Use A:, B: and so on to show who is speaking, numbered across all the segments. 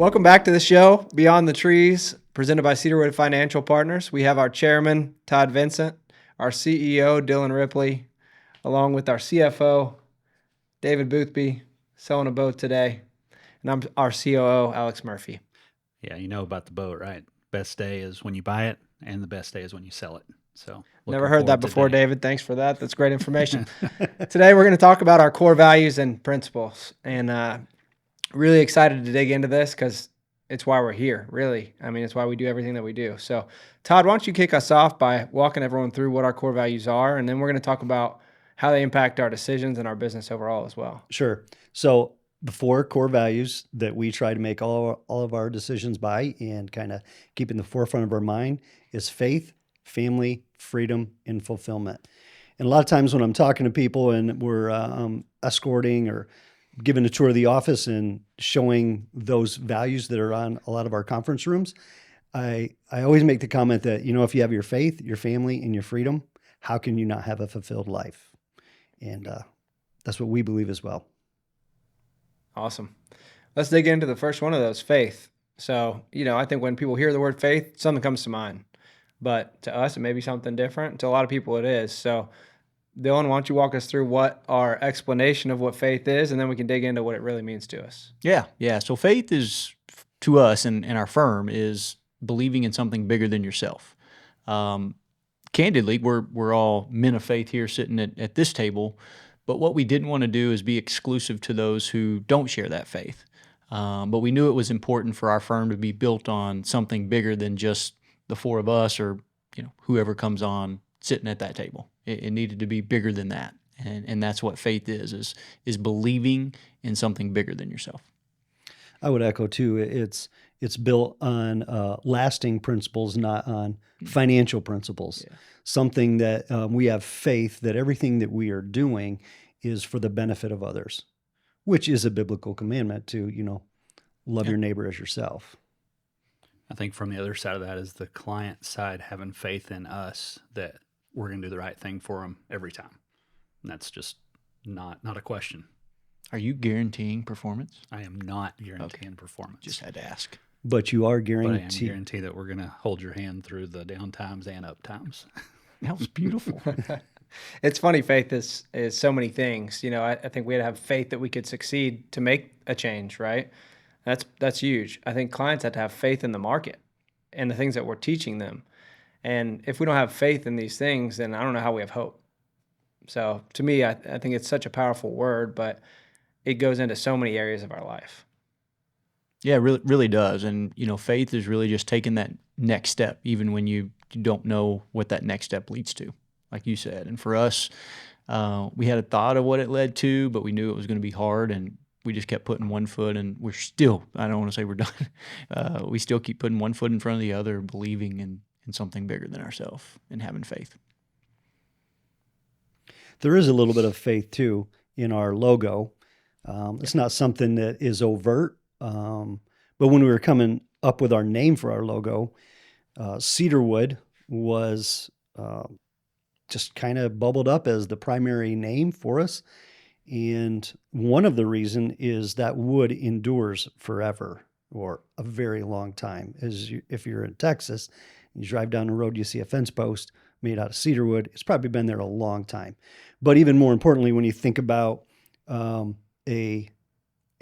A: Welcome back to the show, Beyond the Trees, presented by Cedarwood Financial Partners. We have our Chairman, Todd Vincent, our CEO, Dylan Ripley, along with our CFO, David Boothby, selling a boat today, and I'm our COO, Alex Murphy.
B: Yeah, you know about the boat, right? Best day is when you buy it, and the best day is when you sell it. So
A: Never heard that before,
B: today.
A: David. Thanks for that. That's great information. Today, we're going to talk about our core values and principles, and really excited to dig into this because it's why we're here, really. I mean, it's why we do everything that we do. So, Todd, why don't you kick us off by walking everyone through what our core values are, and then we're going to talk about how they impact our decisions and our business overall as well.
C: Sure. So the four core values that we try to make all of our decisions by and kind of keep in the forefront of our mind is faith, family, freedom, and fulfillment. And a lot of times when I'm talking to people and we're escorting or giving a tour of the office and showing those values that are on a lot of our conference rooms, I always make the comment that, if you have your faith, your family, and your freedom, how can you not have a fulfilled life? And that's what we believe as well.
A: Awesome. Let's dig into the first one of those, faith. So, I think when people hear the word faith, something comes to mind. But to us, it may be something different. To a lot of people, it is. So, Dylan, why don't you walk us through what our explanation of what faith is, and then we can dig into what it really means to us.
D: Yeah. So faith is, to us and our firm, is believing in something bigger than yourself. Candidly, we're all men of faith here sitting at this table, but what we didn't want to do is be exclusive to those who don't share that faith. But we knew it was important for our firm to be built on something bigger than just the four of us or whoever comes on sitting at that table. It needed to be bigger than that, and that's what faith is believing in something bigger than yourself.
C: I would echo too. It's built on lasting principles, not on financial principles. Yeah. Something that we have faith that everything that we are doing is for the benefit of others, which is a biblical commandment to love your neighbor as yourself.
B: I think from the other side of that is the client side having faith in us that we're going to do the right thing for them every time. And that's just not a question.
D: Are you guaranteeing performance?
B: I am not guaranteeing performance.
D: Just had to ask.
C: But you are
B: But I am
C: guaranteed.
B: guarantee that we're going to hold your hand through the down times and up times.
D: That was beautiful.
A: It's funny, faith is so many things. I think we had to have faith that we could succeed to make a change, right? That's huge. I think clients have to have faith in the market and the things that we're teaching them. And if we don't have faith in these things, then I don't know how we have hope. So to me, I think it's such a powerful word, but it goes into so many areas of our life.
D: Yeah, it really does. And, faith is really just taking that next step, even when you don't know what that next step leads to, like you said. And for us, we had a thought of what it led to, but we knew it was going to be hard, and we just kept putting one foot, and we're still, I don't want to say we're done. We still keep putting one foot in front of the other, believing in something bigger than ourselves and having faith.
C: There is a little bit of faith too in our logo. It's not something that is overt, but when we were coming up with our name for our logo, Cedarwood was just kind of bubbled up as the primary name for us. And one of the reasons is that wood endures forever or a very long time. If you're in Texas, you drive down the road, you see a fence post made out of cedar wood. It's probably been there a long time. But even more importantly, when you think about a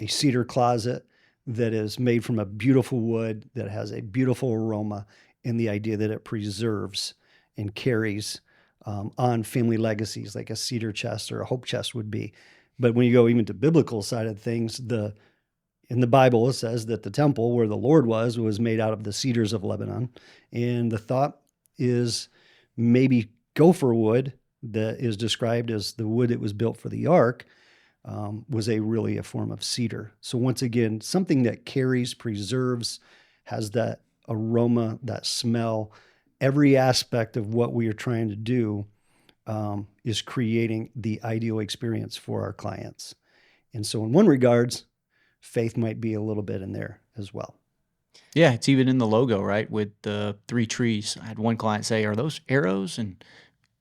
C: cedar closet that is made from a beautiful wood that has a beautiful aroma, and the idea that it preserves and carries on family legacies like a cedar chest or a hope chest would be. But when you go even to biblical side of things, in the Bible, it says that the temple where the Lord was made out of the cedars of Lebanon. And the thought is maybe gopher wood that is described as the wood that was built for the ark was really a form of cedar. So once again, something that carries, preserves, has that aroma, that smell. Every aspect of what we are trying to do is creating the ideal experience for our clients. And so in one regards, faith might be a little bit in there as well.
D: Yeah, it's even in the logo, right, with the 3 trees. I had one client say, "Are those arrows?" And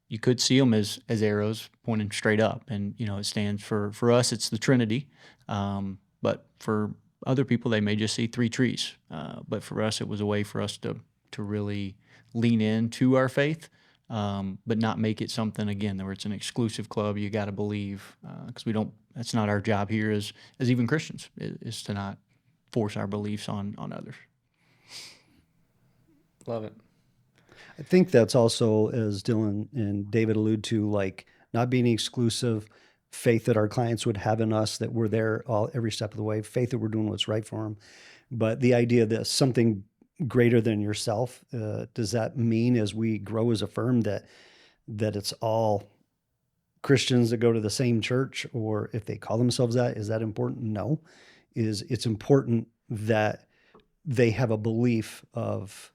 D: you could see them as arrows pointing straight up. And, it stands for us, it's the Trinity. But for Other people, they may just see 3 trees. But for us, it was a way for us to really lean into our faith, but not make it something, again, where it's an exclusive club. You got to believe, because that's not our job here as even Christians, is to not force our beliefs on others.
A: Love it.
C: I think that's also, as Dylan and David allude to, like not being exclusive, faith that our clients would have in us, that we're there every step of the way, faith that we're doing what's right for them. But the idea that something greater than yourself, does that mean as we grow as a firm that it's all Christians that go to the same church, or if they call themselves that, is that important? No. It's important that they have a belief of,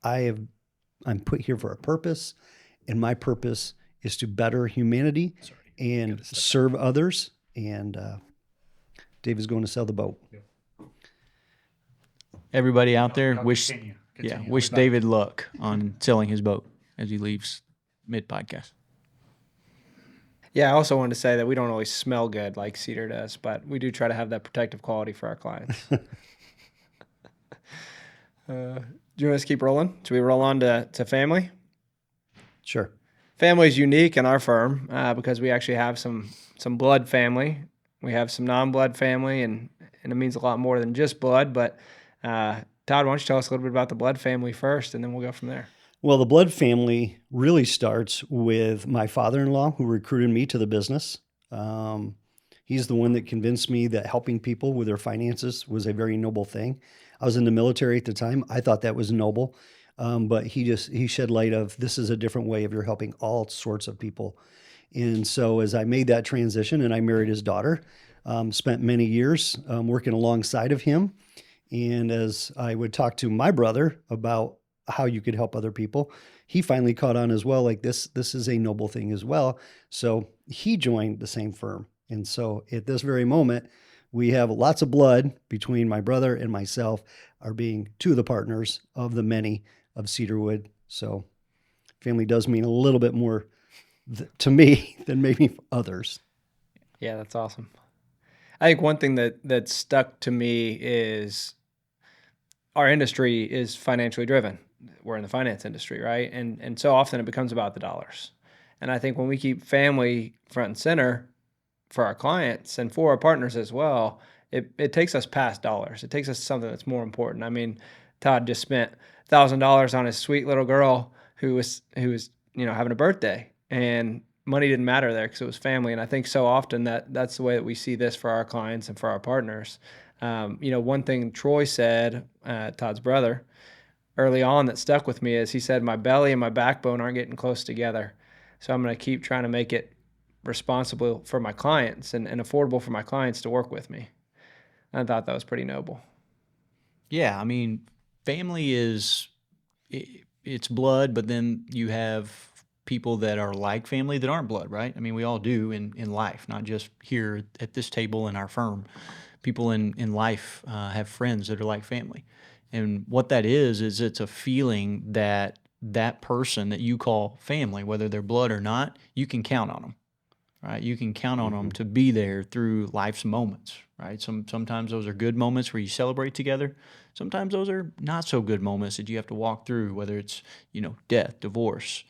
C: I'm put here for a purpose, and my purpose is to better humanity and serve others. And Dave is going to sell the boat.
D: Everybody out there, wish David luck on selling his boat as he leaves mid-podcast.
A: Yeah, I also wanted to say that we don't always smell good like Cedar does, but we do try to have that protective quality for our clients. Do you want us to keep rolling? Should we roll on to family?
C: Sure.
A: Family is unique in our firm because we actually have some blood family. We have some non-blood family, and it means a lot more than just blood. But Todd, why don't you tell us a little bit about the blood family first, and then we'll go from there.
C: Well, the blood family really starts with my father-in-law, who recruited me to the business. He's the one that convinced me that helping people with their finances was a very noble thing. I was in the military at the time. I thought that was noble. But he shed light of, this is a different way of you're helping all sorts of people. And so as I made that transition and I married his daughter, spent many years working alongside of him. And as I would talk to my brother about how you could help other people, he finally caught on as well, like this is a noble thing as well. So he joined the same firm. And so at this very moment, we have lots of blood between my brother and myself, are being 2 of the partners of the many of Cedarwood. So family does mean a little bit more to me than maybe others.
A: Yeah, that's awesome. I think one thing that stuck to me is our industry is financially driven. We're in the finance industry, right? And so often it becomes about the dollars. And I think when we keep family front and center for our clients and for our partners as well, it takes us past dollars. It takes us to something that's more important. I mean, Todd just spent $1,000 on his sweet little girl who was having a birthday, and money didn't matter there because it was family. And I think so often that's the way that we see this for our clients and for our partners. One thing Troy said, Todd's brother, early on that stuck with me is he said, my belly and my backbone aren't getting close together. So I'm going to keep trying to make it responsible for my clients and affordable for my clients to work with me. I thought that was pretty noble.
D: Yeah, I mean, family it's blood, but then you have people that are like family that aren't blood, right? I mean, we all do in life, not just here at this table in our firm. People in life have friends that are like family. And what that is it's a feeling that person that you call family, whether they're blood or not, you can count on them, right? You can count on them to be there through life's moments, right? Sometimes those are good moments where you celebrate together. Sometimes those are not so good moments that you have to walk through, whether it's, death, divorce,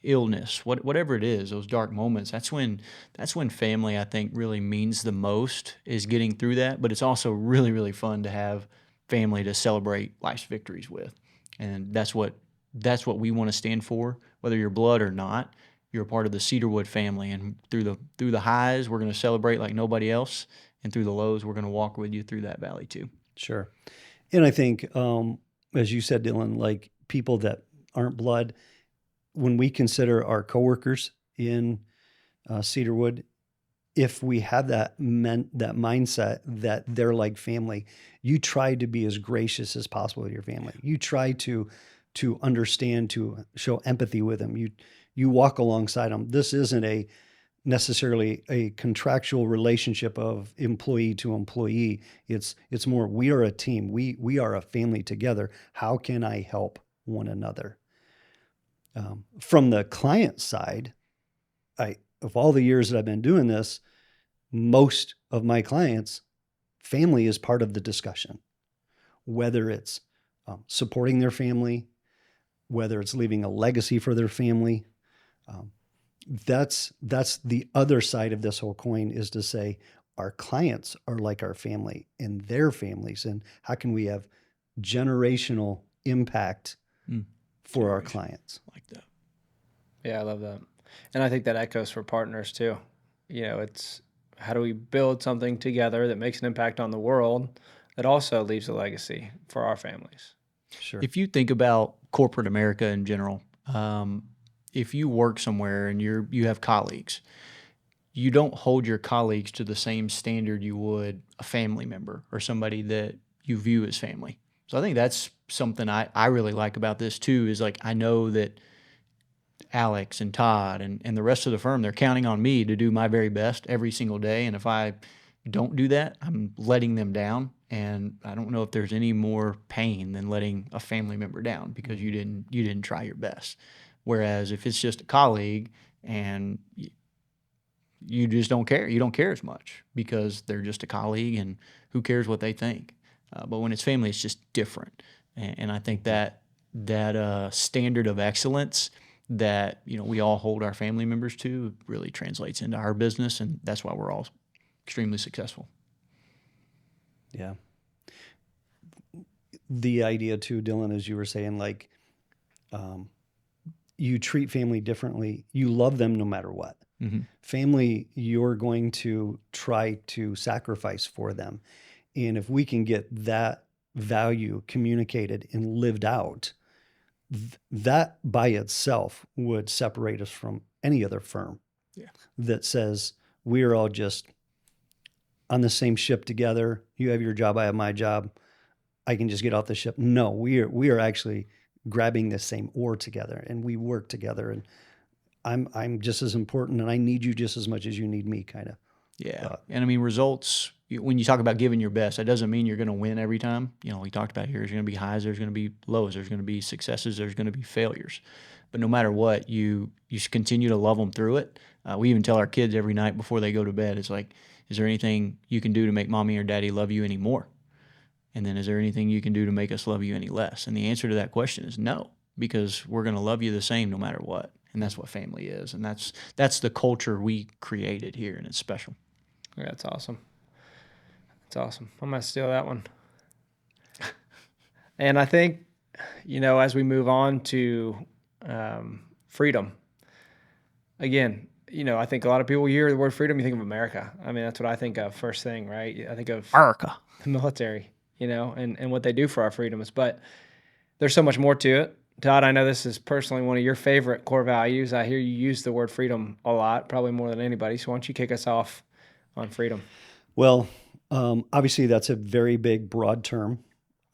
D: illness, whatever it is, those dark moments. That's when family, I think, really means the most, is getting through that. But it's also really, really fun to have family to celebrate life's victories with. And that's what we want to stand for, whether you're blood or not. You're a part of the Cedarwood family, and through the highs, we're going to celebrate like nobody else, and through the lows, we're going to walk with you through that valley too.
C: Sure. And I think, as you said, Dylan, like people that aren't blood, when we consider our coworkers in Cedarwood, if we have that mindset that they're like family, you try to be as gracious as possible with your family. You try to understand, to show empathy with them. You walk alongside them. This isn't necessarily a contractual relationship of employee to employee. It's more, we are a team. We are a family together. How can I help one another? From the client side, of all the years that I've been doing this, most of my clients family is part of the discussion, whether it's supporting their family, whether it's leaving a legacy for their family. That's the other side of this whole coin, is to say our clients are like our family and their families, and how can we have generational impact for our clients?
D: Like that.
A: Yeah, I love that. And I think that echoes for partners too. It's how do we build something together that makes an impact on the world that also leaves a legacy for our families?
C: Sure.
D: If you think about corporate America in general, if you work somewhere and you have colleagues, you don't hold your colleagues to the same standard you would a family member or somebody that you view as family. So I think that's something I really like about this too, is like, I know that Alex and Todd and the rest of the firm, they're counting on me to do my very best every single day. And if I don't do that, I'm letting them down. And I don't know if there's any more pain than letting a family member down because you didn't try your best. Whereas if it's just a colleague and you just don't care, you don't care as much because they're just a colleague and who cares what they think. But when it's family, it's just different. And I think that standard of excellence that we all hold our family members to really translates into our business, and that's why we're all extremely successful.
C: Yeah. The idea too, Dylan, as you were saying, like, you treat family differently. You love them no matter what.
D: Mm-hmm.
C: Family, you're going to try to sacrifice for them. And if we can get that value communicated and lived out, that by itself would separate us from any other firm that says we are all just on the same ship together. You have your job, I have my job. I can just get off the ship. No, we are actually grabbing the same oar together, and we work together. And I'm just as important, and I need you just as much as you need me, kind of.
D: Yeah, and I mean, results, when you talk about giving your best, that doesn't mean you're going to win every time. We talked about here, there's going to be highs, there's going to be lows, there's going to be successes, there's going to be failures. But no matter what, you continue to love them through it. We even tell our kids every night before they go to bed, it's like, is there anything you can do to make mommy or daddy love you any more? And then is there anything you can do to make us love you any less? And the answer to that question is no, because we're going to love you the same no matter what. And that's what family is. And that's the culture we created here, and it's special.
A: Yeah, that's awesome. That's awesome. I'm going to steal that one. And I think, as we move on to freedom, again, I think a lot of people hear the word freedom, you think of America. I mean, that's what I think of first thing, right? I think of
D: America,
A: the military, and what they do for our freedoms. But there's so much more to it. Todd, I know this is personally one of your favorite core values. I hear you use the word freedom a lot, probably more than anybody. So why don't you kick us off on freedom?
C: Well, obviously that's a very big, broad term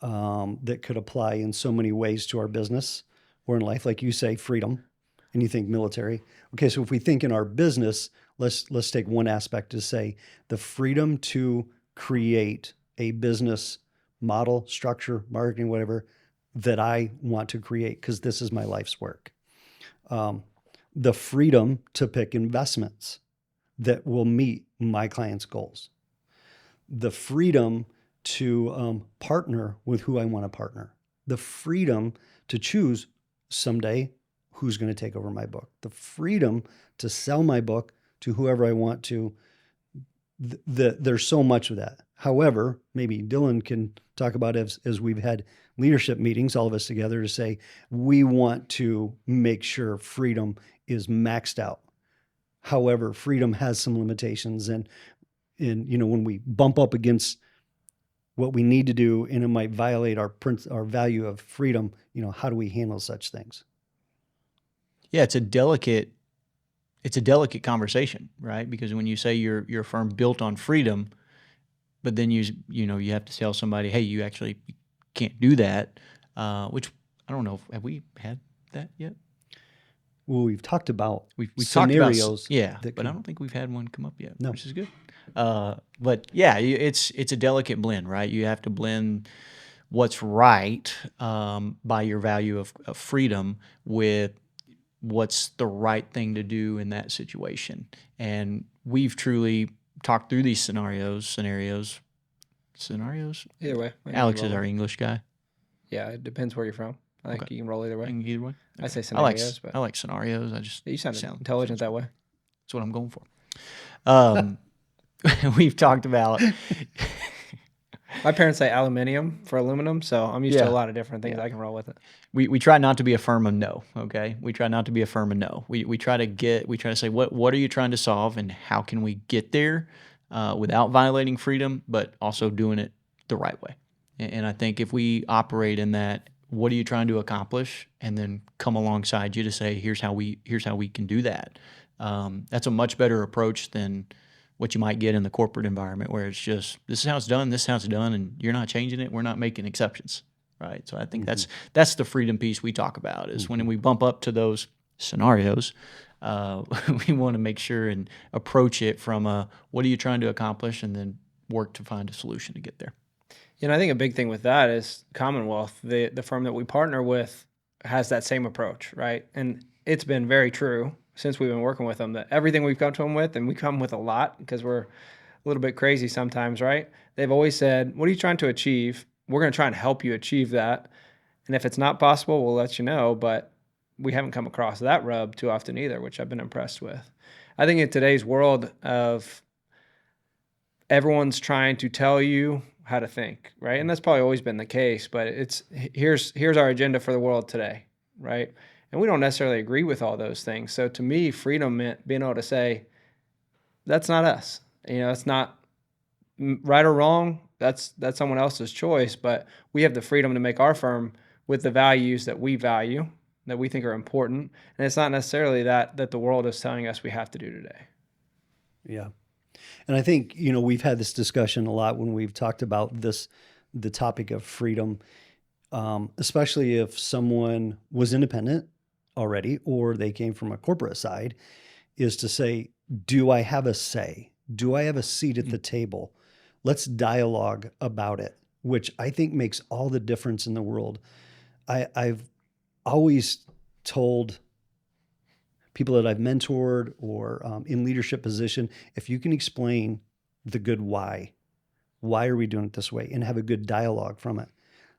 C: that could apply in so many ways to our business or in life. Like you say, freedom, and you think military. Okay, so if we think in our business, let's take one aspect to say the freedom to create a business model, structure, marketing, whatever, that I want to create because this is my life's work. The freedom to pick investments that will meet my clients' goals. The freedom to partner with who I want to partner. The freedom to choose someday who's going to take over my book. The freedom to sell my book to whoever I want to. There's so much of that. However, maybe Dylan can talk about as we've had leadership meetings, all of us together, to say we want to make sure freedom is maxed out. However, freedom has some limitations, and when we bump up against what we need to do, and it might violate our value of freedom, how do we handle such things?
D: Yeah, it's a delicate conversation, right? Because when you say you're a firm built on freedom, but then you have to tell somebody, hey, you actually can't do that, which I don't know. Have we had that yet?
C: Well, we've talked about
D: we've
C: scenarios.
D: Talked about, but I don't think we've had one come up yet,
C: no.
D: Which is good. But yeah, it's a delicate blend, right? You have to blend what's right by your value of freedom with what's the right thing to do in that situation. And we've truly talked through these scenarios Scenarios?
A: Either way.
D: Alex is our English guy.
A: Yeah, it depends where you're from. I think
D: Okay.
A: you can roll either way.
D: Either way?
A: I say
D: I like,
A: scenarios, but
D: I like scenarios. I just
A: you sound
D: sound
A: intelligent that way.
D: That's what I'm going for. We've talked about.
A: My parents say aluminium for aluminum, so I'm used to a
D: Yeah.
A: lot of different things.
D: Yeah.
A: I can roll with it.
D: We try not to be a firm of no. Okay, we try not to be a firm of no. We try to say what are you trying to solve and how can we get there without violating freedom, but also doing it the right way. And I think if we operate in that, what are you trying to accomplish, and then come alongside you to say here's how we can do that. That's a much better approach than what you might get in the corporate environment, where it's just this is how it's done, and you're not changing it. We're not making exceptions, right? So I think that's the freedom piece we talk about. Is when we bump up to those scenarios, we want to make sure and approach it from what are you trying to accomplish, and then work to find a solution to get there.
A: I think a big thing with that is Commonwealth, the firm that we partner with, has that same approach, right? And it's been very true since we've been working with them that everything we've come to them with, and we come with a lot because we're a little bit crazy sometimes, right? They've always said, what are you trying to achieve? We're going to try and help you achieve that. And if it's not possible, we'll let you know. But we haven't come across that rub too often either, which I've been impressed with. I think in today's world of everyone's trying to tell you how to think, right? And that's probably always been the case, but here's our agenda for the world today, right? And we don't necessarily agree with all those things. So to me, freedom meant being able to say, that's not us. It's not right or wrong. That's someone else's choice, but we have the freedom to make our firm with the values that we value, that we think are important. And it's not necessarily that the world is telling us we have to do today.
C: Yeah. And I think, we've had this discussion a lot when we've talked about the topic of freedom, especially if someone was independent already or they came from a corporate side, is to say, do I have a say? Do I have a seat at the table? Let's dialogue about it, which I think makes all the difference in the world. I've always told people that I've mentored or in leadership position, if you can explain the good why are we doing it this way, and have a good dialogue from it,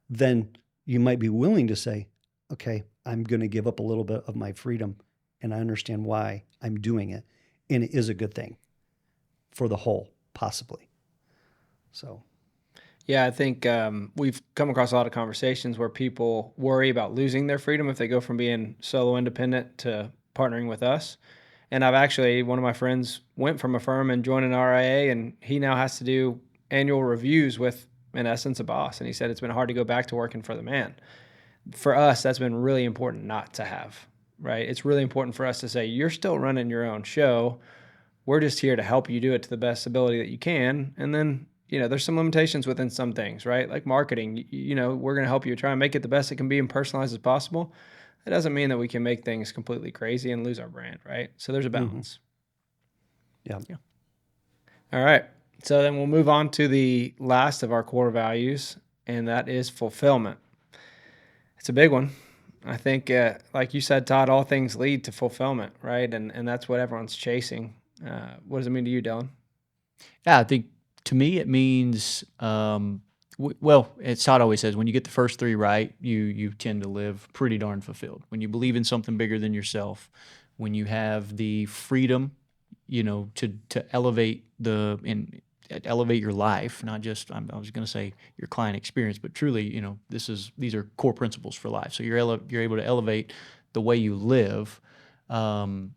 C: then you might be willing to say, okay, I'm going to give up a little bit of my freedom, and I understand why I'm doing it, and it is a good thing for the whole, possibly. So.
A: Yeah, I think we've come across a lot of conversations where people worry about losing their freedom if they go from being solo independent to partnering with us. And one of my friends went from a firm and joined an RIA, and he now has to do annual reviews with, in essence, a boss. And he said it's been hard to go back to working for the man. For us, that's been really important not to have, right? It's really important for us to say, you're still running your own show. We're just here to help you do it to the best ability that you can. And then, there's some limitations within some things, right? Like marketing, we're going to help you try and make it the best it can be and personalized as possible. It doesn't mean that we can make things completely crazy and lose our brand, right? So there's a balance.
C: Yeah.
A: All right. So then we'll move on to the last of our core values, and that is fulfillment. It's a big one. I think, like you said, Todd, all things lead to fulfillment, right? And that's what everyone's chasing. What does it mean to you, Dylan?
D: Yeah, I think to me it means, as Todd always says, when you get the first three right, you tend to live pretty darn fulfilled. When you believe in something bigger than yourself, when you have the freedom, to elevate elevate your life, not just I was going to say your client experience, but truly, these are core principles for life. So you're able to elevate the way you live. And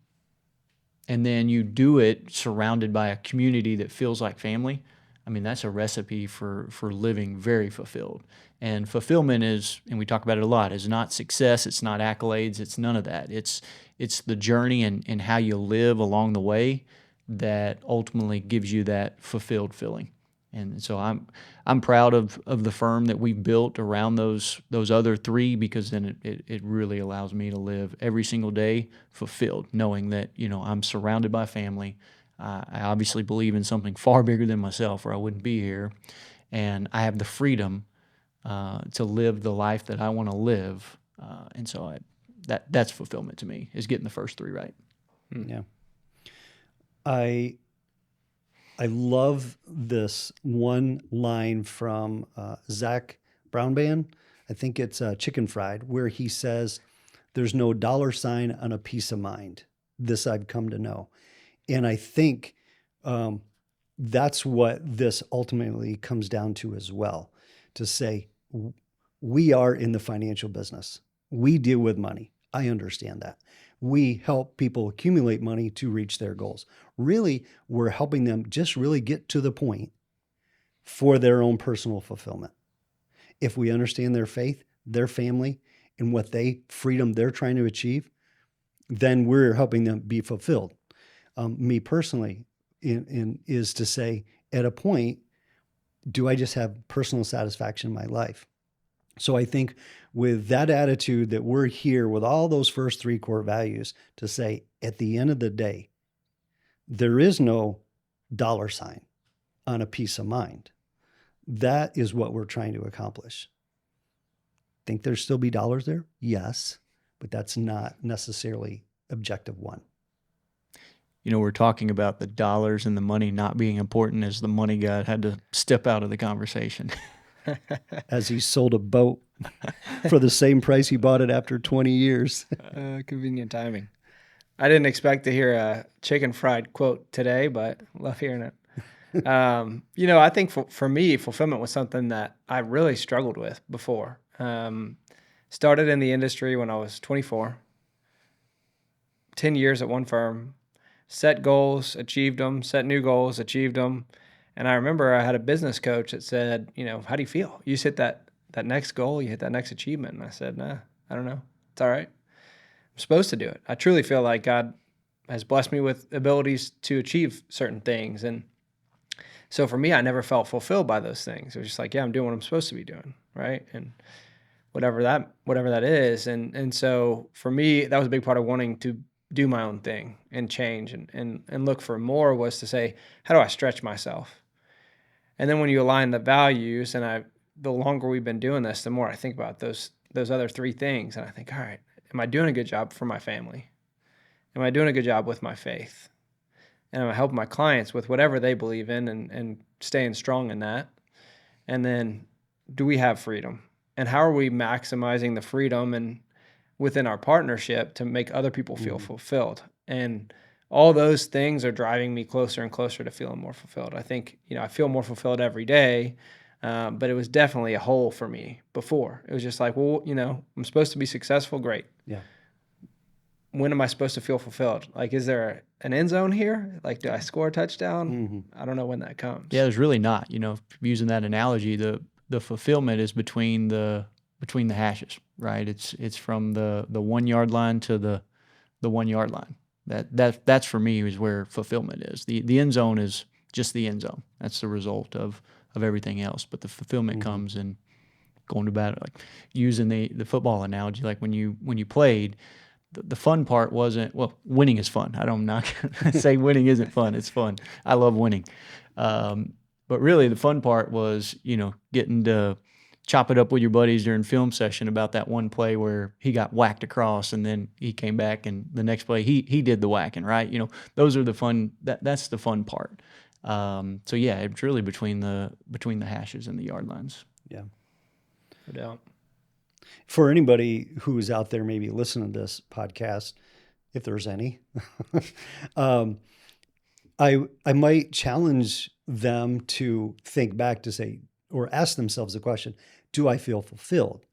D: then you do it surrounded by a community that feels like family. I mean, that's a recipe for living very fulfilled. And fulfillment is, and we talk about it a lot, is not success, it's not accolades, it's none of that. It's the journey and how you live along the way that ultimately gives you that fulfilled feeling. And so I'm proud of the firm that we've built around those other three, because then it really allows me to live every single day fulfilled, knowing that I'm surrounded by family. I obviously believe in something far bigger than myself, or I wouldn't be here, and I have the freedom to live the life that I want to live, and so that's fulfillment to me, is getting the first three right.
C: Yeah. I I love this one line from Zach Brownband. I think it's Chicken Fried, where he says, "There's no dollar sign on a peace of mind. This I've come to know." And I think that's what this ultimately comes down to as well, to say, we are in the financial business. We deal with money. I understand that. We help people accumulate money to reach their goals. Really, we're helping them just really get to the point for their own personal fulfillment. If we understand their faith, their family, and what freedom they're trying to achieve, then we're helping them be fulfilled. Me personally, is to say, at a point, do I just have personal satisfaction in my life? So I think with that attitude that we're here with all those first three core values to say, at the end of the day, there is no dollar sign on a peace of mind. That is what we're trying to accomplish. Think there still be dollars there? Yes, but that's not necessarily objective one.
D: You know, we're talking about the dollars and the money not being important as the money guy had to step out of the conversation.
C: As he sold a boat for the same price he bought it after 20 years.
A: Convenient timing. I didn't expect to hear a chicken fried quote today, but love hearing it. I think for me, fulfillment was something that I really struggled with before. Started in the industry when I was 24, 10 years at one firm, set goals, achieved them, set new goals, achieved them. And I remember I had a business coach that said, how do you feel? You hit that next goal, you hit that next achievement. And I said, nah, I don't know. It's all right. I'm supposed to do it. I truly feel like God has blessed me with abilities to achieve certain things. And so for me, I never felt fulfilled by those things. It was just like, yeah, I'm doing what I'm supposed to be doing, right? And whatever that is. And so for me, that was a big part of wanting to do my own thing and change and look for more, was to say, how do I stretch myself? And then when you align the values, and the longer we've been doing this, the more I think about those other three things. And I think, all right, am I doing a good job for my family? Am I doing a good job with my faith? And am I helping my clients with whatever they believe in and staying strong in that? And then, do we have freedom? And how are we maximizing the freedom and within our partnership to make other people feel fulfilled? And all those things are driving me closer and closer to feeling more fulfilled. I think, I feel more fulfilled every day, but it was definitely a hole for me before. It was just like, well, I'm supposed to be successful. Great.
C: Yeah.
A: When am I supposed to feel fulfilled? Like, is there an end zone here? Like, do I score a touchdown? Mm-hmm. I don't know when that comes.
D: Yeah, there's really not. Using that analogy, the fulfillment is between the hashes, right? It's from the 1 yard line to the 1 yard line. That's for me is where fulfillment is. The end zone is just the end zone. That's the result of everything else. But the fulfillment comes in going to battle, like using the football analogy. Like when you played, the fun part wasn't, well, winning is fun. I'm not going to say winning isn't fun. It's fun. I love winning. But really the fun part was, getting to chop it up with your buddies during film session about that one play where he got whacked across and then he came back and the next play he did the whacking, right? Those are the fun, that's the fun part. So yeah, it's really between the hashes and the yard lines.
C: Yeah.
A: No doubt.
C: For anybody who's out there maybe listening to this podcast, if there's any, I might challenge them to think back to say, or ask themselves the question, do I feel fulfilled?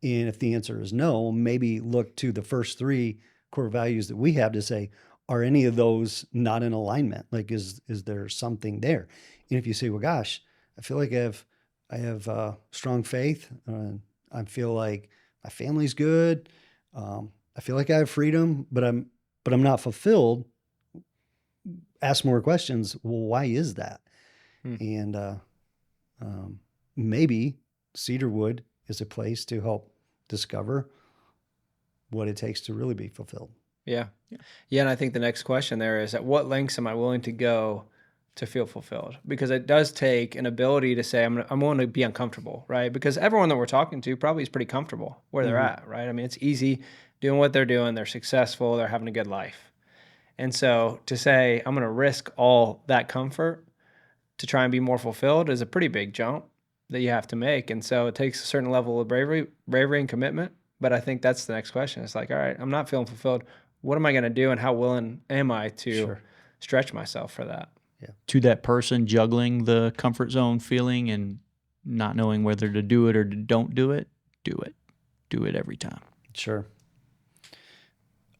C: And if the answer is no, maybe look to the first three core values that we have to say, are any of those not in alignment? Like, is there something there? And if you say, well, gosh, I feel like I have strong faith. I feel like my family's good. I feel like I have freedom, but I'm not fulfilled. Ask more questions. Well, why is that? And maybe Cedarwood is a place to help discover what it takes to really be fulfilled.
A: Yeah. And I think the next question there is, at what lengths am I willing to go to feel fulfilled? Because it does take an ability to say, I'm willing to be uncomfortable, right? Because everyone that we're talking to probably is pretty comfortable where they're at, right? I mean, it's easy doing what they're doing. They're successful. They're having a good life. And so to say, I'm going to risk all that comfort to try and be more fulfilled is a pretty big jump that you have to make. And so it takes a certain level of bravery and commitment. But I think that's the next question. It's like, all right, I'm not feeling fulfilled. What am I going to do, and how willing am I to stretch myself for that?
C: Yeah.
D: To that person juggling the comfort zone feeling and not knowing whether to do it or don't do it, do it. Do it every time.
C: Sure.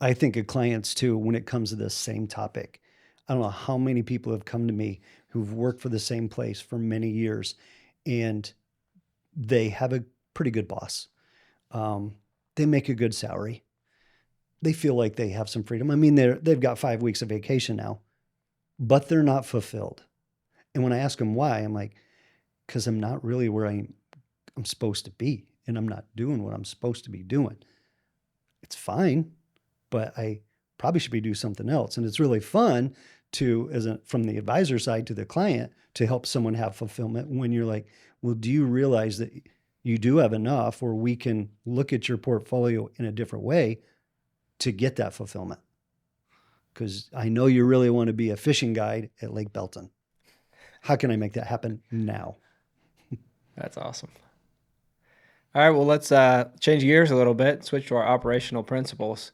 C: I think of clients too, when it comes to this same topic. I don't know how many people have come to me who've worked for the same place for many years, and they have a pretty good boss. They make a good salary. They feel like they have some freedom. I mean, they've got 5 weeks of vacation now, but they're not fulfilled. And when I ask them why, I'm like, because I'm not really where I'm supposed to be, and I'm not doing what I'm supposed to be doing. It's fine, but I probably should be doing something else. And it's really fun to, from the advisor side to the client, to help someone have fulfillment when you're like, well, do you realize that you do have enough, or we can look at your portfolio in a different way to get that fulfillment? Because I know you really want to be a fishing guide at Lake Belton. How can I make that happen now?
A: That's awesome. All right, well, let's change gears a little bit, switch to our operational principles.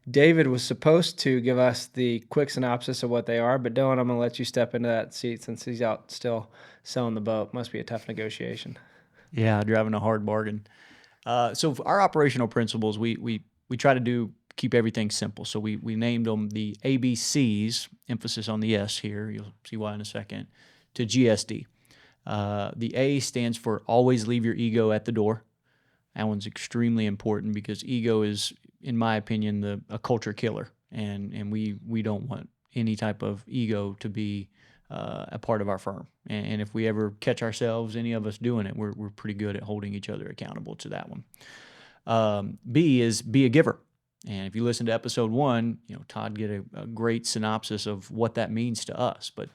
A: David was supposed to give us the quick synopsis of what they are, but Dylan, I'm going to let you step into that seat since he's out still selling the boat. Must be a tough negotiation.
D: Yeah, driving a hard bargain. So for our operational principles, we try to keep everything simple. So we named them the ABCs, emphasis on the S here, you'll see why in a second, to GSD. The A stands for always leave your ego at the door. That one's extremely important because ego is, in my opinion, a culture killer, and we don't want any type of ego to be a part of our firm. And if we ever catch ourselves, any of us doing it, we're pretty good at holding each other accountable to that one. B is be a giver. And if you listen to episode 1, Todd get a great synopsis of what that means to us. But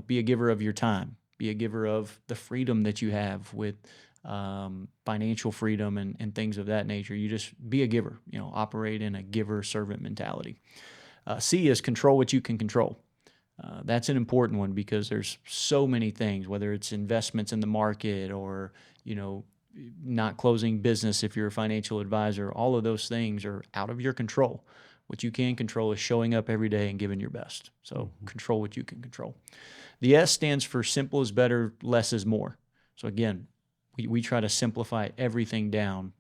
D: be a giver of your time. Be a giver of the freedom that you have with financial freedom and things of that nature. You just be a giver, operate in a giver-servant mentality. C is control what you can control. That's an important one because there's so many things, whether it's investments in the market or, not closing business if you're a financial advisor. All of those things are out of your control. What you can control is showing up every day and giving your best. So control what you can control. The S stands for simple is better, less is more. So again, we try to simplify everything down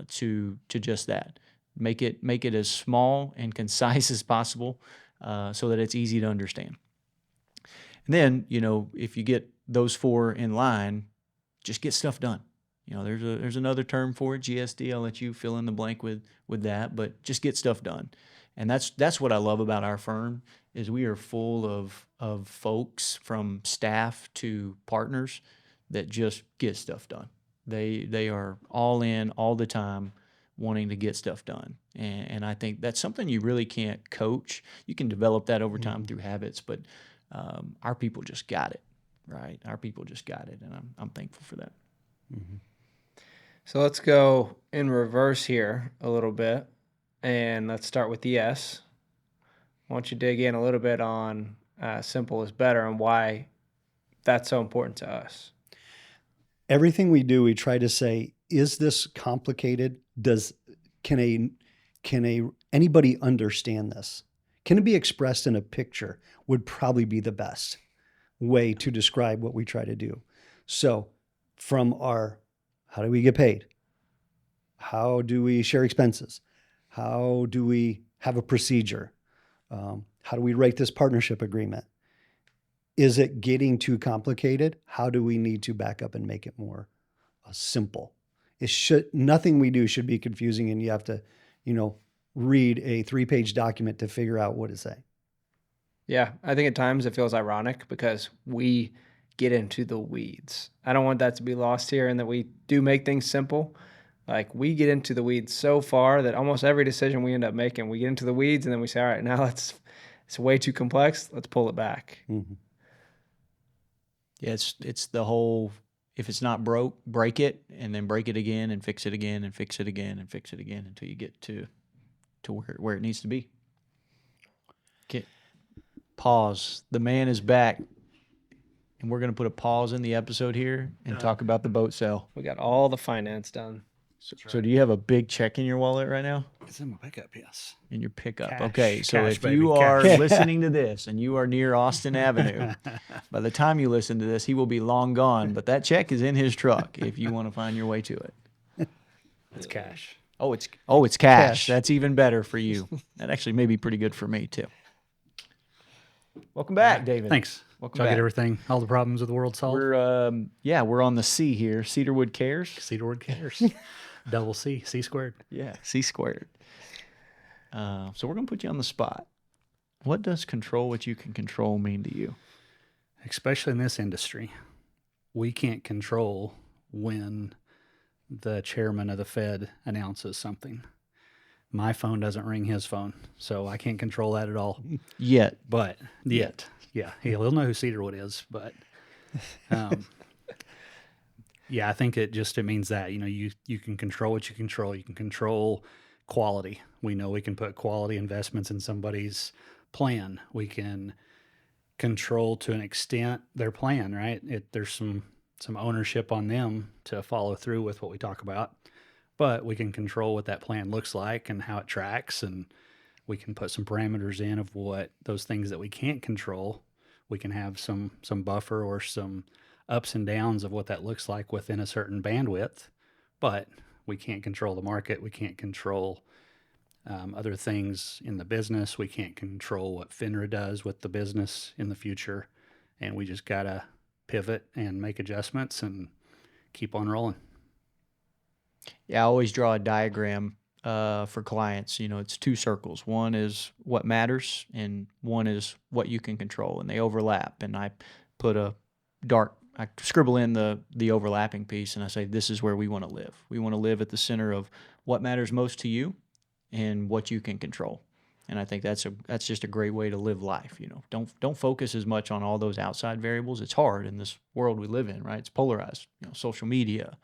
D: to just that. Make it as small and concise as possible so that it's easy to understand. And then, if you get those 4 in line, just get stuff done. There's another term for it, GSD. I'll let you fill in the blank with that, but just get stuff done. And that's what I love about our firm is we are full of folks from staff to partners that just get stuff done. They are all in all the time wanting to get stuff done. And I think that's something you really can't coach. You can develop that over time through habits, but our people just got it, right? Our people just got it, and I'm thankful for that.
C: Mm-hmm.
A: So let's go in reverse here a little bit, and let's start with the S. Why don't you dig in a little bit on simple is better and why that's so important to us?
C: Everything we do, we try to say, is this complicated? Can anybody understand this? Can it be expressed in a picture? Would probably be the best way to describe what we try to do. So from how do we get paid? How do we share expenses? How do we have a procedure? How do we write this partnership agreement? Is it getting too complicated? How do we need to back up and make it more simple? Nothing we do should be confusing, and you have to, read a 3-page document to figure out what to say.
A: Yeah, I think at times it feels ironic because we get into the weeds. I don't want that to be lost here, and that we do make things simple. Like, we get into the weeds so far that almost every decision we end up making, we get into the weeds and then we say, all right, now it's way too complex. Let's pull it back.
C: Mm-hmm.
D: Yeah, it's the whole, if it's not broke, break it, and then break it again and fix it again and fix it again and fix it again until you get to where it needs to be. Okay. Pause. The man is back. and we're going to put a pause in the episode here and talk about the boat sale.
A: We got all the finance done.
D: So do you have a big check in your wallet right now?
B: It's in my pickup, yes.
D: In your pickup.
B: Cash,
D: Okay, so
B: cash,
D: if
B: baby,
D: you are
B: cash.
D: listening to this and you are near Austin Avenue, by the time you listen to this, he will be long gone. But that check is in his truck if you want to find your way to it.
B: It's cash.
D: Oh, it's cash.
C: Cash.
D: That's even better for you. That actually may be pretty good for me too. Welcome back, David.
B: Thanks.
D: Welcome
B: Did I
D: back.
B: get everything, all the problems of the world solved?
D: We're on the C here. Cedarwood Cares.
B: Cedarwood cares. Double C, C squared.
D: Yeah, C squared. So we're gonna put you on the spot. What does control what you can control mean to you?
B: Especially in this industry, we can't control when the chairman of the Fed announces something. My phone doesn't ring his phone, so I can't control that at all.
D: Yet.
B: But yet, yeah, he'll know who Cedarwood is. But yeah, I think it means that you can control what you control. You can control quality. We know we can put quality investments in somebody's plan. We can control to an extent their plan. Right? There's some ownership on them to follow through with what we talk about. But we can control what that plan looks like and how it tracks, and we can put some parameters in of what those things that we can't control. We can have some buffer or some ups and downs of what that looks like within a certain bandwidth, but we can't control the market. We can't control other things in the business. We can't control what FINRA does with the business in the future, and we just got to pivot and make adjustments and keep on rolling.
D: Yeah, I always draw a diagram for clients. It's two circles. One is what matters, and one is what you can control, and they overlap. And I put I scribble in the overlapping piece, and I say, this is where we want to live. We want to live at the center of what matters most to you and what you can control. And I think that's just a great way to live life. Don't focus as much on all those outside variables. It's hard in this world we live in, right? It's polarized. Social media,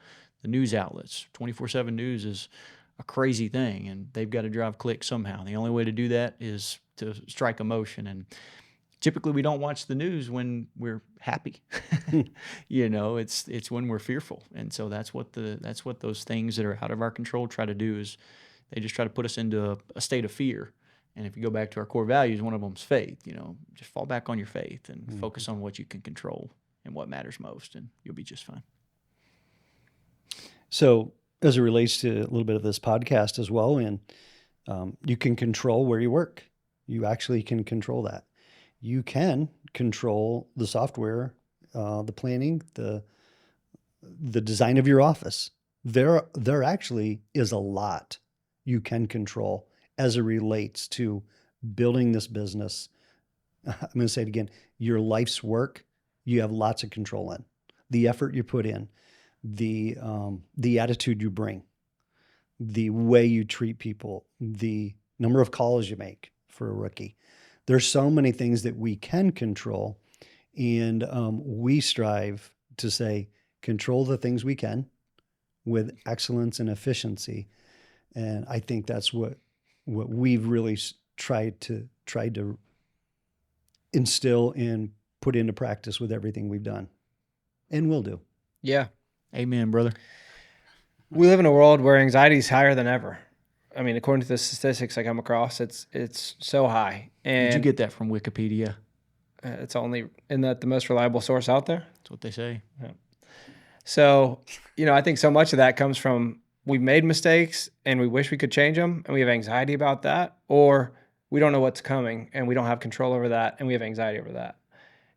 D: the news outlets, 24/7 news is a crazy thing, and they've got to drive clicks somehow. The only way to do that is to strike emotion. And typically we don't watch the news when we're happy. It's when we're fearful. And so that's what those things that are out of our control try to do, is they just try to put us into a state of fear. And if you go back to our core values, one of them is faith. Just fall back on your faith and focus on what you can control and what matters most, and you'll be just fine.
C: So as it relates to a little bit of this podcast as well, and you can control where you work. You actually can control that. You can control the software, the planning, the design of your office. There actually is a lot you can control as it relates to building this business. I'm going to say it again. Your life's work, you have lots of control in. The effort you put in, the attitude you bring, the way you treat people, the number of calls you make for a rookie. There's so many things that we can control, and we strive to say, control the things we can with excellence and efficiency. And I think that's what we've really tried to instill and put into practice with everything we've done and will do.
A: Yeah.
D: Amen, brother.
A: We live in a world where anxiety is higher than ever. I mean, according to the statistics I come across, it's so high. And
D: Did you get that from Wikipedia?
A: isn't that the most reliable source out there?
D: That's what they say.
A: Yeah. So, I think so much of that comes from we've made mistakes and we wish we could change them, and we have anxiety about that, or we don't know what's coming and we don't have control over that and we have anxiety over that.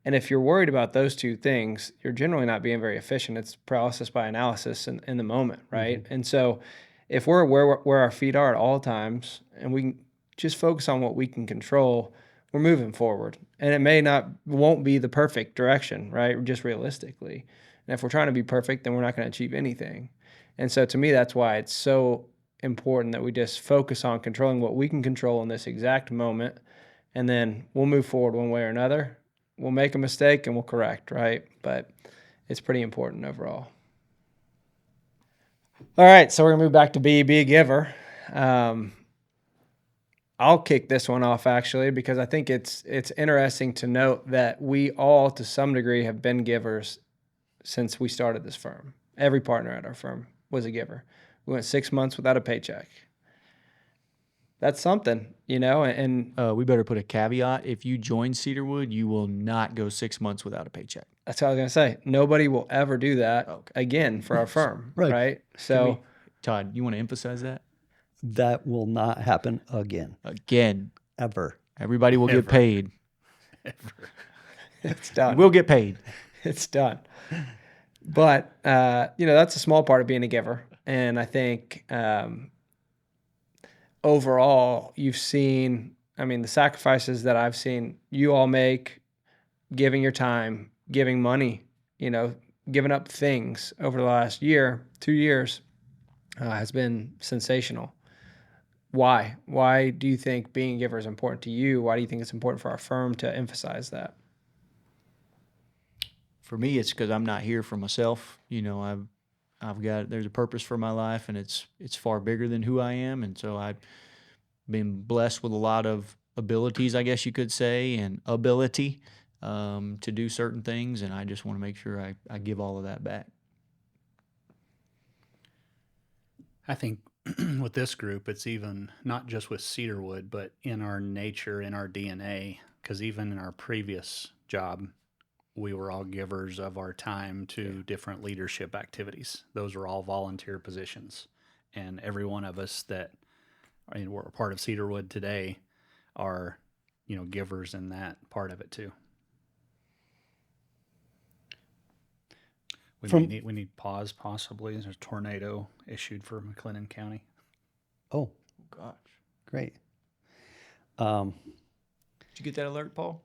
A: And if you're worried about those two things, you're generally not being very efficient. It's paralysis by analysis in the moment, right? Mm-hmm. And so if we're where our feet are at all times and we can just focus on what we can control, we're moving forward. And it won't be the perfect direction, right? Just realistically. And if we're trying to be perfect, then we're not going to achieve anything. And so to me, that's why it's so important that we just focus on controlling what we can control in this exact moment. And then we'll move forward one way or another. We'll make a mistake and we'll correct, right? But it's pretty important overall. All right, so we're going to move back to be a giver. I I'll kick this one off actually, because I think it's interesting to note that we all, to some degree, have been givers since we started this firm. Every partner at our firm was a giver. We went 6 months without a paycheck. That's something, and
D: We better put a caveat. If you join Cedarwood, you will not go 6 months without a paycheck.
A: that's what I was going to say. Nobody will ever do that again for our firm,
C: Right.
A: right? So
D: Todd, you want to emphasize that?
C: That will not happen again,
D: Again,
C: ever.
D: everybody will get paid.
A: it's done.
D: We'll get paid.
A: It's done. But, that's a small part of being a giver. And I think overall, you've seen, the sacrifices that I've seen you all make, giving your time, giving money, giving up things over the last year, 2 years, has been sensational. Why? Why do you think being a giver is important to you? Why do you think it's important for our firm to emphasize that?
D: For me, it's because I'm not here for myself. There's a purpose for my life, and it's far bigger than who I am. And so I've been blessed with a lot of abilities, I guess you could say, and ability to do certain things. And I just want to make sure I give all of that back.
B: I think with this group, it's even not just with Cedarwood, but in our nature, in our DNA, because even in our previous job, we were all givers of our time to different leadership activities. Those were all volunteer positions. And every one of us that we're a part of Cedarwood today are, givers in that part of it too. We need pause possibly. There's a tornado issued for McLennan County.
C: Oh,
D: Gosh.
C: great.
D: Did you get that alert, Paul?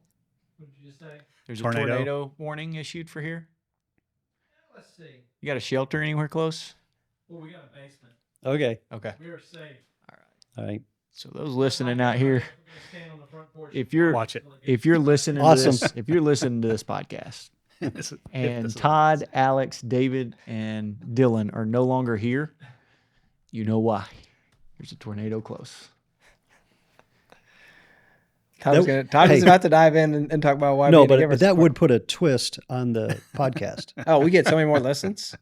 A: What did you say?
D: There's
B: Tornado.
D: a tornado warning issued for here.
A: Let's see.
D: You got a shelter anywhere close?
A: Well, we got a basement.
C: Okay.
D: Okay.
A: We are safe.
C: All right.
D: So those listening out here,
A: Stand on the front porch.
D: if you're
B: Watch it.
D: if you're listening
C: Awesome.
D: to this, if you're listening to this podcast,
B: This is-
D: and
B: this is-
D: Todd, Alex, David, and Dylan are no longer here, you know why. There's a tornado close.
A: Todd's
C: Hey.
A: about to dive in and talk about why.
C: No,
A: being a giver
C: but
A: is
C: that
A: important.
C: would put a twist on the podcast.
A: Oh, we get so many more listens.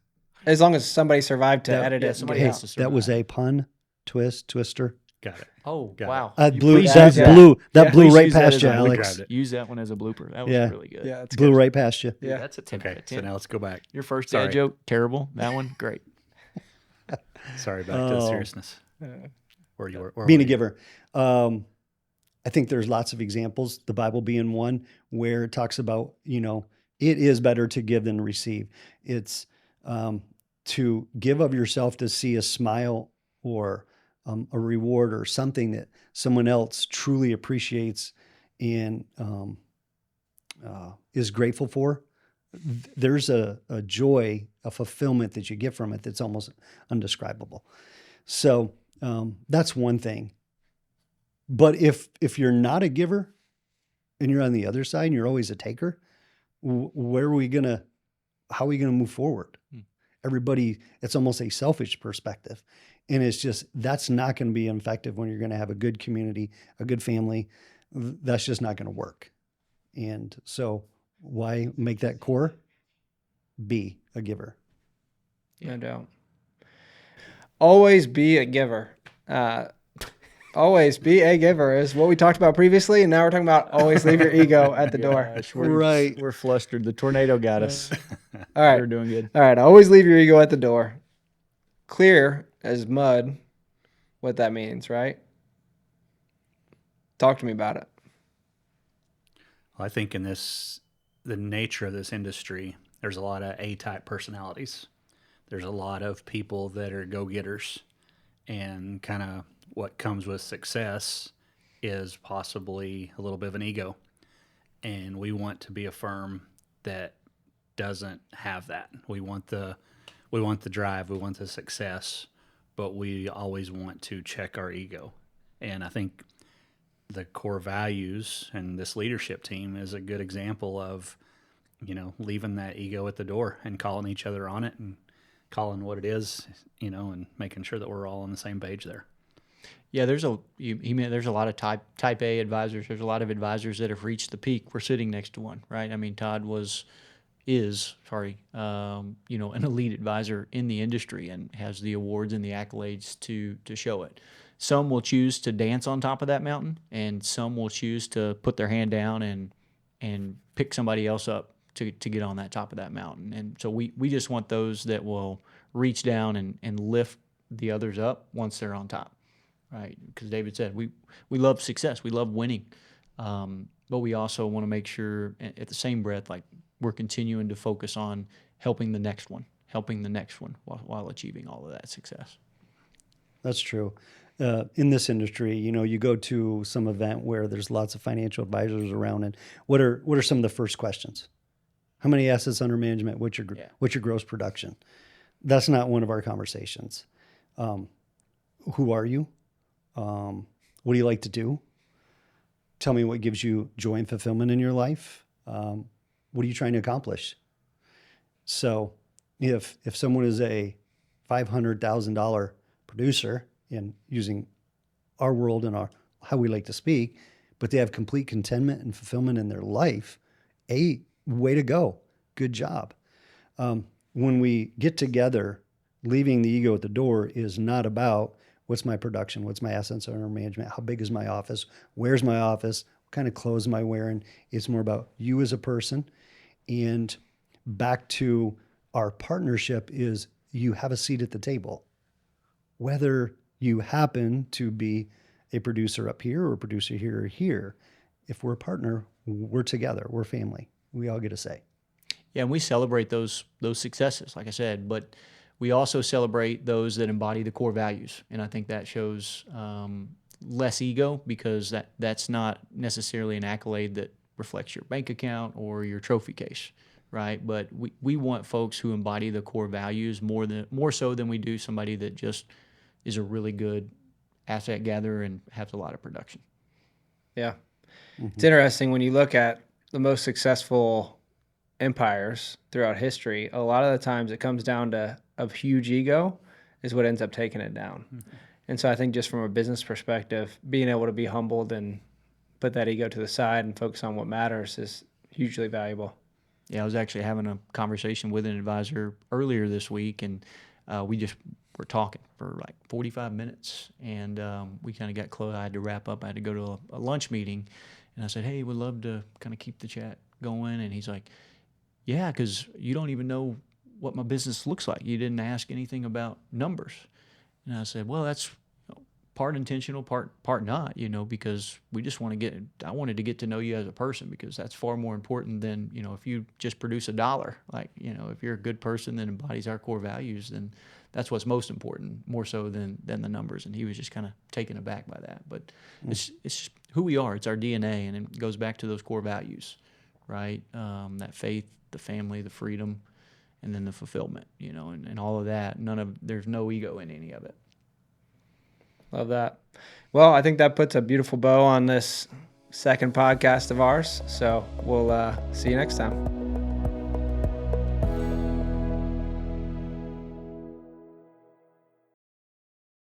A: As long as somebody survived to edit it.
D: somebody
C: Hey,
D: has to survive.
C: that was a pun, twister.
B: Got it.
D: Oh,
B: Got it.
D: wow.
C: That
D: You
C: blew
D: please
C: that
D: use
C: blew that
A: Yeah.
C: blew
D: Please
C: right
D: use that
C: past
D: as
C: you,
D: a blooper.
C: Alex.
D: Use that one as a blooper. That was
C: Yeah.
D: really good.
A: Yeah, it's
C: Blew
A: good.
C: right past you.
A: Yeah.
D: That's a 10 out
B: Okay,
D: of
B: so
D: 10.
B: now let's go back.
D: Your first
B: Sorry.
D: dad joke, terrible. That one, great.
B: Sorry, back to the
C: Oh.
B: seriousness. Where you were
C: Being a
B: you?
C: giver. I think there's lots of examples, the Bible being one, where it talks about, it is better to give than receive. It's to give of yourself to see a smile or a reward or something that someone else truly appreciates and is grateful for. There's a joy, a fulfillment that you get from it that's almost undescribable. So that's one thing. But if you're not a giver and you're on the other side and you're always a taker, how are we gonna move forward? Everybody, it's almost a selfish perspective. And it's just, that's not going to be effective when you're going to have a good community, a good family. That's just not going to work. And so why make that core? Be a giver.
A: No doubt. Always be a giver. Always be a giver is what we talked about previously, and now we're talking about always leave your ego at the door.
D: Gosh,
C: Right.
D: We're flustered. The tornado got us.
A: All right.
D: We're doing good.
A: All right. Always leave your ego at the door. Clear as mud what that means, right? Talk to me about it.
B: Well, I think in the nature of this industry, there's a lot of A-type personalities. There's a lot of people that are go-getters, and kind of what comes with success is possibly a little bit of an ego. And we want to be a firm that doesn't have that. We want the drive, we want the success, but we always want to check our ego. And I think the core values and this leadership team is a good example of, leaving that ego at the door and calling each other on it and calling what it is, and making sure that we're all on the same page there.
D: Yeah, there's a lot of type A advisors. There's a lot of advisors that have reached the peak. We're sitting next to one, right? I mean, Todd is an elite advisor in the industry and has the awards and the accolades to show it. Some will choose to dance on top of that mountain, and some will choose to put their hand down and pick somebody else up to get on that top of that mountain. And so we just want those that will reach down and lift the others up once they're on top, right? Because David said we love success, we love winning, but we also want to make sure at the same breath, like, we're continuing to focus on helping the next one while achieving all of that success.
C: That's true. In this industry, you go to some event where there's lots of financial advisors around, and what are some of the first questions? How many assets under management? What's your gross production? That's not one of our conversations. Who are you? What do you like to do? Tell me what gives you joy and fulfillment in your life. What are you trying to accomplish? So if someone is a $500,000 producer, in using our world and how we like to speak, but they have complete contentment and fulfillment in their life, way to go. Good job. When we get together, leaving the ego at the door is not about what's my production, what's my assets under management, how big is my office, where's my office, what kind of clothes am I wearing. It's more about you as a person. And back to our partnership is you have a seat at the table. Whether you happen to be a producer up here or a producer here or here, if we're a partner, we're together, we're family. We all get a say.
D: Yeah, and we celebrate those successes, like I said, but we also celebrate those that embody the core values. And I think that shows less ego, because that's not necessarily an accolade that reflects your bank account or your trophy case, right? But we want folks who embody the core values more so than we do somebody that just is a really good asset gatherer and has a lot of production.
A: Yeah. Mm-hmm. It's interesting when you look at the most successful empires throughout history, a lot of the times it comes down to a huge ego is what ends up taking it down. Mm-hmm. And so I think just from a business perspective, being able to be humbled and put that ego to the side and focus on what matters is hugely valuable.
D: Yeah, I was actually having a conversation with an advisor earlier this week, and we just were talking for like 45 minutes, and we kind of got close. I had to wrap up. I had to go to a lunch meeting, and I said, hey, we'd love to kind of keep the chat going. And he's like, yeah, because you don't even know what my business looks like. You didn't ask anything about numbers. And I said, well, that's part intentional, part not, because we just I wanted to get to know you as a person, because that's far more important than, if you just produce $1, like, if you're a good person that embodies our core values, then that's what's most important, more so than the numbers. And he was just kind of taken aback by that. But it's who we are. It's our DNA. And it goes back to those core values, right? That faith, the family, the freedom, and then the fulfillment, and all of that. There's no ego in any of it.
A: Love that. Well, I think that puts a beautiful bow on this second podcast of ours. So we'll see you next time.